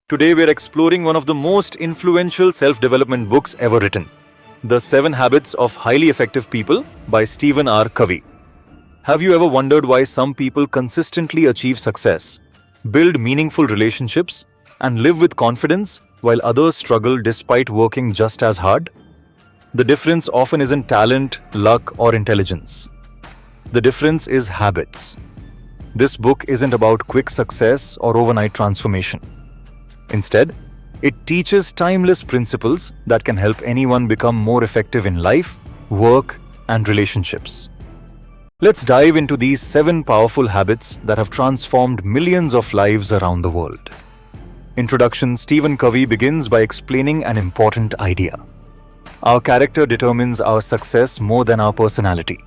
Today we're exploring one of the most influential self-development books ever written, The 7 Habits of Highly Effective People by Stephen R. Covey. Have you ever wondered why some people consistently achieve success, build meaningful relationships, and live with confidence while others struggle despite working just as hard? The difference often isn't talent, luck, or intelligence. The difference is habits. This book isn't about quick success or overnight transformation. Instead, it teaches timeless principles that can help anyone become more effective in life, work, and relationships. Let's dive into these 7 powerful habits that have transformed millions of lives around the world. Introduction. Stephen Covey begins by explaining an important idea. Our character determines our success more than our personality.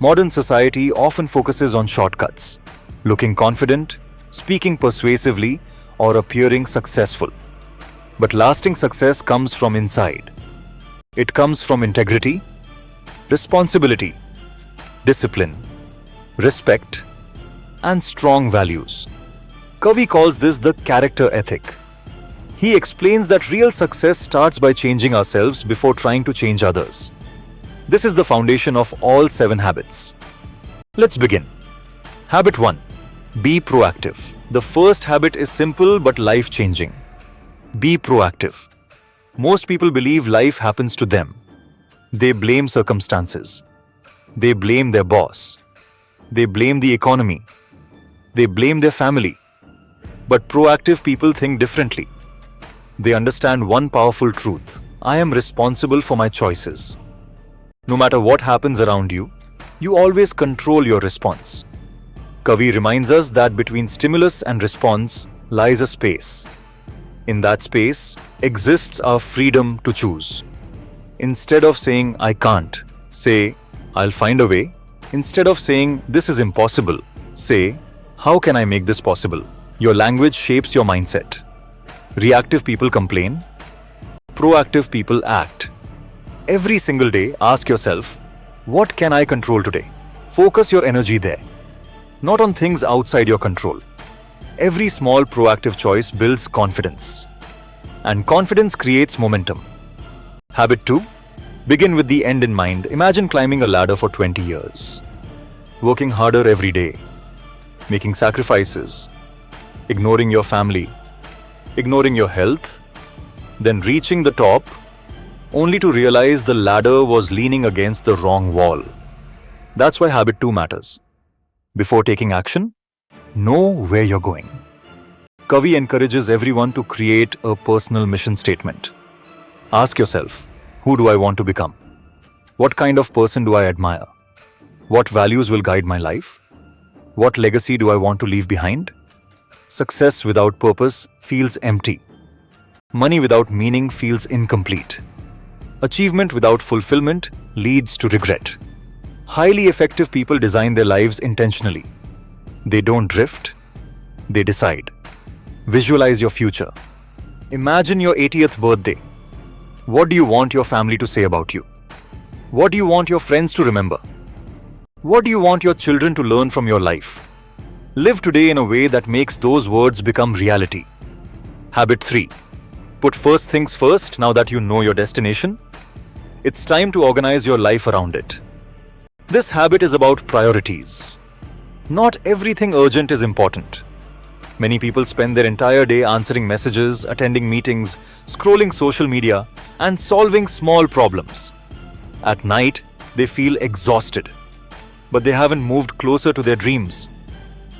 Modern society often focuses on shortcuts, looking confident, speaking persuasively, or appearing successful. But lasting success comes from inside. It comes from integrity, responsibility, discipline, respect, and strong values. Covey calls this the character ethic. He explains that real success starts by changing ourselves before trying to change others. This is the foundation of all 7 habits. Let's begin. Habit 1. Be proactive. The first habit is simple but life-changing. Be proactive. Most people believe life happens to them. They blame circumstances. They blame their boss. They blame the economy. They blame their family. But proactive people think differently. They understand one powerful truth. I am responsible for my choices. No matter what happens around you, you always control your response. Covey reminds us that between stimulus and response lies a space. In that space exists our freedom to choose. Instead of saying, I can't, say, I'll find a way. Instead of saying, this is impossible, say, how can I make this possible? Your language shapes your mindset. Reactive people complain. Proactive people act. Every single day, ask yourself, what can I control today? Focus your energy there, not on things outside your control. Every small proactive choice builds confidence. And confidence creates momentum. Habit 2. Begin with the end in mind. Imagine climbing a ladder for 20 years. Working harder every day. Making sacrifices. Ignoring your family. Ignoring your health. Then reaching the top, only to realize the ladder was leaning against the wrong wall. That's why habit 2 matters. Before taking action, know where you're going. Covey encourages everyone to create a personal mission statement. Ask yourself, who do I want to become? What kind of person do I admire? What values will guide my life? What legacy do I want to leave behind? Success without purpose feels empty. Money without meaning feels incomplete. Achievement without fulfillment leads to regret. Highly effective people design their lives intentionally. They don't drift, they decide. Visualize your future. Imagine your 80th birthday. What do you want your family to say about you? What do you want your friends to remember? What do you want your children to learn from your life? Live today in a way that makes those words become reality. Habit 3. Put first things first. Now that you know your destination, it's time to organize your life around it. This habit is about priorities. Not everything urgent is important. Many people spend their entire day answering messages, attending meetings, scrolling social media, and solving small problems. At night, they feel exhausted, but they haven't moved closer to their dreams.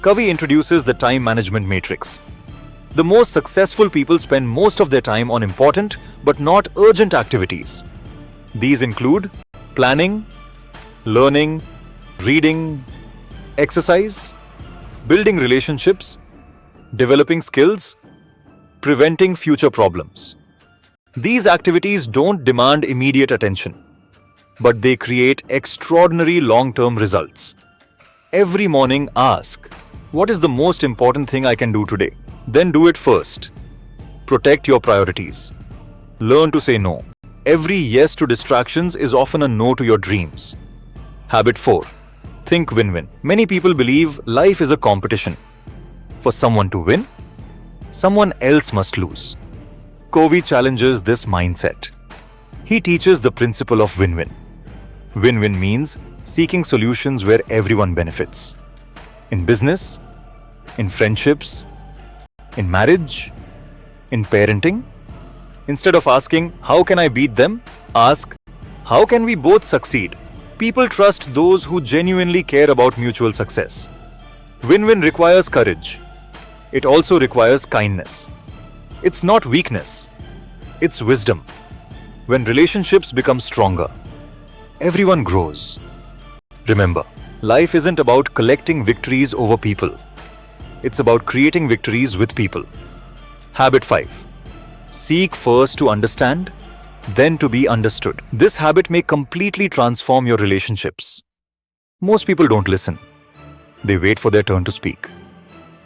Covey introduces the time management matrix. The most successful people spend most of their time on important but not urgent activities. These include planning, learning, reading, exercise, building relationships, developing skills, preventing future problems. These activities don't demand immediate attention, but they create extraordinary long-term results. Every morning ask, what is the most important thing I can do today? Then do it first. Protect your priorities. Learn to say no. Every yes to distractions is often a no to your dreams. Habit 4. Think win-win. Many people believe life is a competition. For someone to win, someone else must lose. Covey challenges this mindset. He teaches the principle of win-win. Win-win means seeking solutions where everyone benefits. In business, in friendships, in marriage, in parenting. Instead of asking, how can I beat them? Ask, how can we both succeed? People trust those who genuinely care about mutual success. Win-win requires courage. It also requires kindness. It's not weakness. It's wisdom. When relationships become stronger, everyone grows. Remember, life isn't about collecting victories over people. It's about creating victories with people. Habit 5. Seek first to understand, then to be understood. This habit may completely transform your relationships. Most people don't listen. They wait for their turn to speak.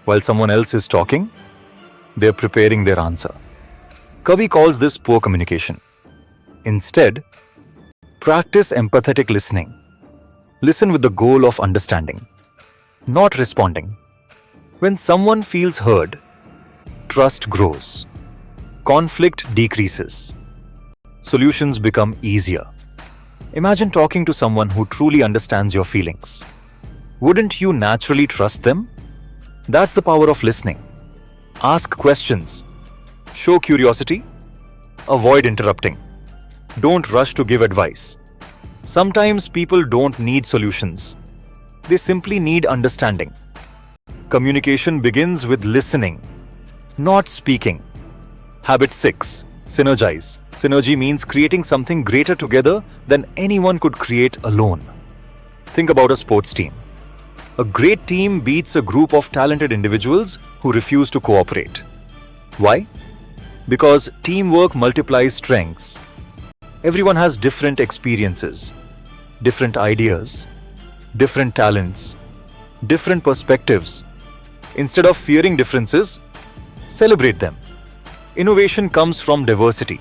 While someone else is talking, they're preparing their answer. Covey calls this poor communication. Instead, practice empathetic listening. Listen with the goal of understanding, not responding. When someone feels heard, trust grows. Conflict decreases. Solutions become easier. Imagine talking to someone who truly understands your feelings. Wouldn't you naturally trust them? That's the power of listening. Ask questions. Show curiosity. Avoid interrupting. Don't rush to give advice. Sometimes people don't need solutions. They simply need understanding. Communication begins with listening, not speaking. Habit 6. Synergize. Synergy means creating something greater together than anyone could create alone. Think about a sports team. A great team beats a group of talented individuals who refuse to cooperate. Why? Because teamwork multiplies strengths. Everyone has different experiences, different ideas, different talents, different perspectives. Instead of fearing differences, celebrate them. Innovation comes from diversity.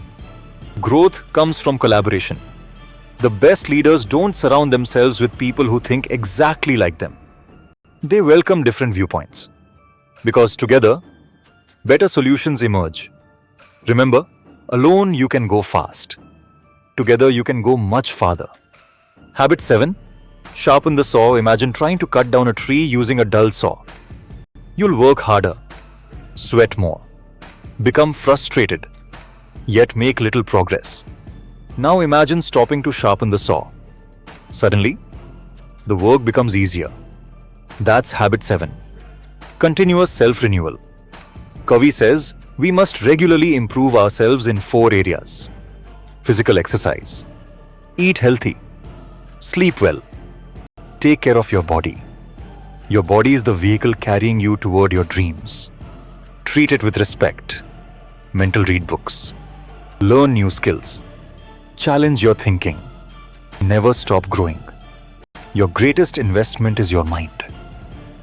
Growth comes from collaboration. The best leaders don't surround themselves with people who think exactly like them. They welcome different viewpoints. Because together, better solutions emerge. Remember, alone you can go fast. Together you can go much farther. Habit 7. Sharpen the saw. Imagine trying to cut down a tree using a dull saw. You'll work harder, sweat more, become frustrated, yet make little progress. Now imagine stopping to sharpen the saw. Suddenly, the work becomes easier. That's habit 7. Continuous self-renewal. Covey says we must regularly improve ourselves in 4 areas. Physical exercise. Eat healthy. Sleep well. Take care of your body. Your body is the vehicle carrying you toward your dreams. Treat it with respect. Mental read books. Learn new skills. Challenge your thinking. Never stop growing. Your greatest investment is your mind.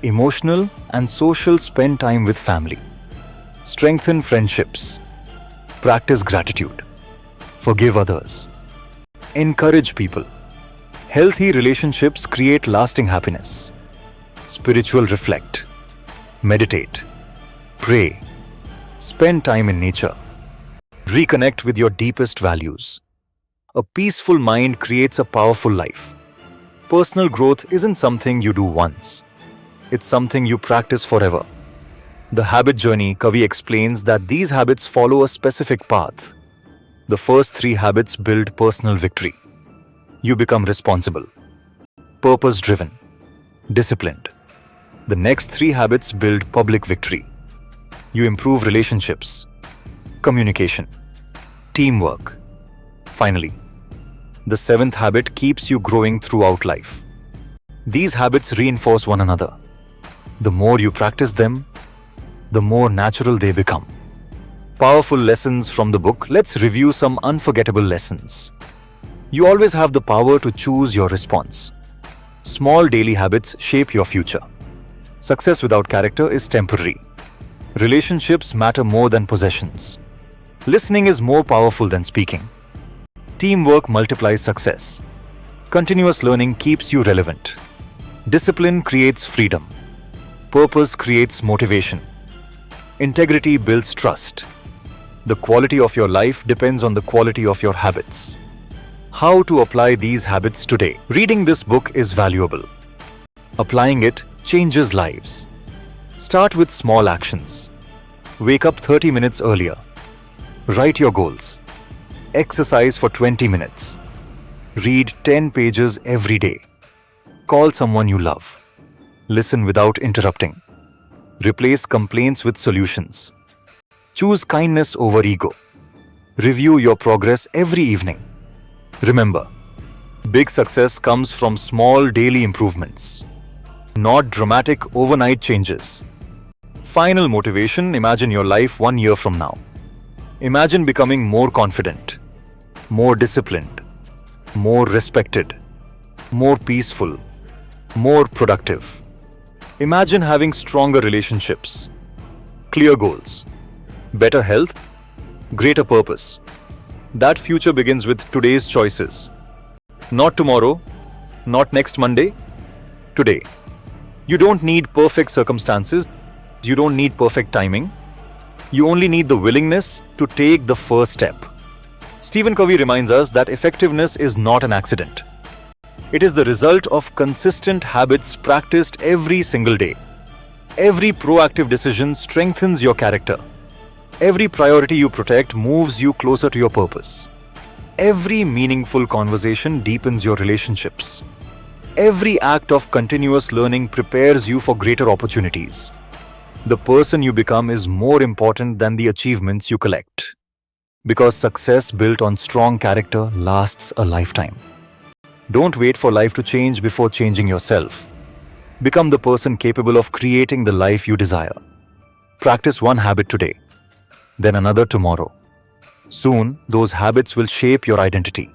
Emotional and social. Spend time with family. Strengthen friendships. Practice gratitude. Forgive others. Encourage people. Healthy relationships create lasting happiness. Spiritual. Reflect. Meditate. Pray. Spend time in nature. Reconnect with your deepest values. A peaceful mind creates a powerful life. Personal growth isn't something you do once. It's something you practice forever. The habit journey. Covey explains that these habits follow a specific path. The first 3 habits build personal victory. You become responsible, purpose-driven, disciplined. The next 3 habits build public victory. You improve relationships, communication, teamwork. Finally, the 7th habit keeps you growing throughout life. These habits reinforce one another. The more you practice them, the more natural they become. Powerful lessons from the book. Let's review some unforgettable lessons. You always have the power to choose your response. Small daily habits shape your future. Success without character is temporary. Relationships matter more than possessions. Listening is more powerful than speaking. Teamwork multiplies success. Continuous learning keeps you relevant. Discipline creates freedom. Purpose creates motivation. Integrity builds trust. The quality of your life depends on the quality of your habits. How to apply these habits today? Reading this book is valuable. Applying it changes lives. Start with small actions. Wake up 30 minutes earlier. Write your goals. Exercise for 20 minutes. Read 10 pages every day. Call someone you love. Listen without interrupting. Replace complaints with solutions. Choose kindness over ego. Review your progress every evening. Remember, big success comes from small daily improvements, not dramatic overnight changes. Final motivation: imagine your life 1 year from now. Imagine becoming more confident, more disciplined, more respected, more peaceful, more productive. Imagine having stronger relationships, clear goals, better health, greater purpose. That future begins with today's choices. Not tomorrow, not next Monday, today. You don't need perfect circumstances, you don't need perfect timing. You only need the willingness to take the first step. Stephen Covey reminds us that effectiveness is not an accident. It is the result of consistent habits practiced every single day. Every proactive decision strengthens your character. Every priority you protect moves you closer to your purpose. Every meaningful conversation deepens your relationships. Every act of continuous learning prepares you for greater opportunities. The person you become is more important than the achievements you collect. Because success built on strong character lasts a lifetime. Don't wait for life to change before changing yourself. Become the person capable of creating the life you desire. Practice one habit today, then another tomorrow. Soon, those habits will shape your identity.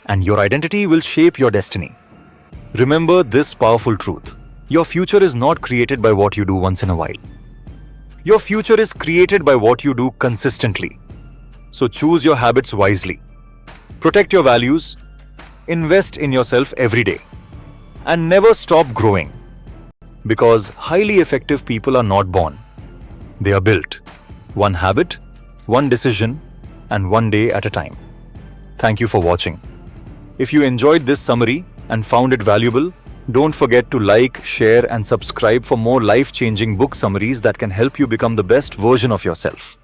And your identity will shape your destiny. Remember this powerful truth. Your future is not created by what you do once in a while. Your future is created by what you do consistently. So choose your habits wisely. Protect your values. Invest in yourself every day. And never stop growing. Because highly effective people are not born. They are built. One habit, one decision, and one day at a time. Thank you for watching. If you enjoyed this summary and found it valuable, don't forget to like, share, and subscribe for more life-changing book summaries that can help you become the best version of yourself.